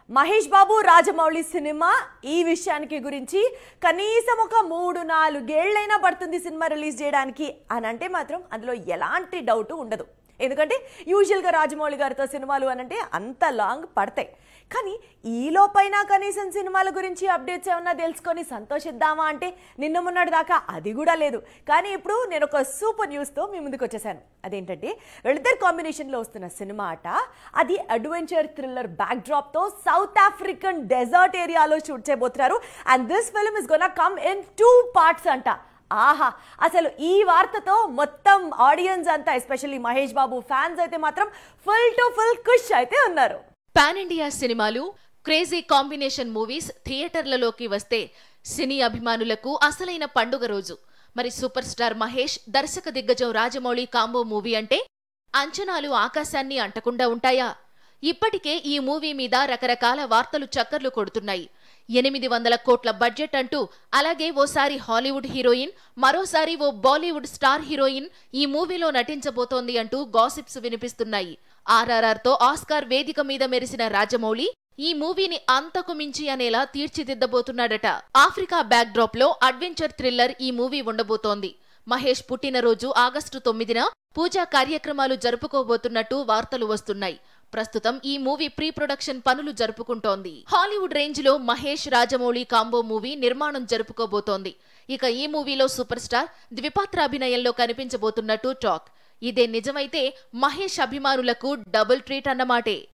Mahesh Babu Rajamouli cinema ఈ విషయానికి గురించి కనీసం ఒక 3-4 ఏళ్లైనా పడుతుంది సినిమా రిలీజ్ చేయడానికి అని అంటే మాత్రం అందులో ఎలాంటి డౌట్ ఉండదు. ఎందుకంటే యూజువల్గా రాజమౌళి గారితో సినిమాలు అనంటే అంత లాంగ్ పడతాయి. కానీ ఈలోపైనా కనీసం సినిమాల గురించి అప్డేట్స్ ఏమన్నా తెలుసుకొని సంతోషిద్దామా అంటే నిన్న మొన్నటి దాకా అది కూడా లేదు. కానీ ఇప్పుడు నేను ఒక సూపర్ న్యూస్తో మీ ముందుకు వచ్చేసాను. అదేంటంటే వీళ్ళిద్దరు కాంబినేషన్లో వస్తున్న సినిమా అట. అది అడ్వెంచర్ థ్రిల్లర్ బ్యాక్ డ్రాప్తో సౌత్ ఆఫ్రికన్ డెజర్ట్ ఏరియాలో షూట్ చేయబోతున్నారు. And this film is gonna come in 2 parts అంట. ఆహా, అసలు ఈ వార్తతో మొత్తం ఆడియన్స్ అంతా ఎస్పెషల్లీ మహేష్ బాబు ఫ్యాన్స్ అయితే మాత్రం ఫుల్ టు ఫుల్ ఖుష్ అయితే ఉన్నారు. పాన్ ఇండియా సినిమాలు, క్రేజీ కాంబినేషన్ మూవీస్ థియేటర్లలోకి వస్తే సినీ అభిమానులకు అసలైన పండుగ రోజు. మరి సూపర్ స్టార్ మహేష్, దర్శక దిగ్గజం రాజమౌళి కాంబో మూవీ అంటే అంచనాలు ఆకాశాన్ని అంటకుండా ఉంటాయా? ఇప్పటికే ఈ మూవీ మీద రకరకాల వార్తలు చక్కర్లు కొడుతున్నాయి. 800 కోట్ల బడ్జెట్ అంటూ, అలాగే ఓసారి హాలీవుడ్ హీరోయిన్, మరోసారి ఓ బాలీవుడ్ స్టార్ హీరోయిన్ ఈ మూవీలో నటించబోతోంది అంటూ గాసిప్స్ వినిపిస్తున్నాయి. RRRతో ఆస్కార్ వేదిక మీద మెరిసిన రాజమౌళి ఈ మూవీని అంతకు మించి అనేలా తీర్చిదిద్దబోతున్నాడట. ఆఫ్రికా బ్యాక్ డ్రాప్ లో అడ్వెంచర్ థ్రిల్లర్ ఈ మూవీ ఉండబోతోంది. మహేష్ పుట్టినరోజు ఆగస్టు 9న పూజా కార్యక్రమాలు జరుపుకోబోతున్నట్టు వార్తలు వస్తున్నాయి. ప్రస్తుతం ఈ మూవీ ప్రీ ప్రొడక్షన్ పనులు జరుపుకుంటోంది. హాలీవుడ్ రేంజ్ లో మహేష్ రాజమౌళి కాంబో మూవీ నిర్మాణం జరుపుకోబోతోంది. ఇక ఈ మూవీలో సూపర్ స్టార్ ద్విపాత్ర అభినయంలో కనిపించబోతున్నట్టు టాక్. ఇదే నిజమైతే మహేష్ అభిమానులకు డబుల్ ట్రీట్ అన్నమాటే.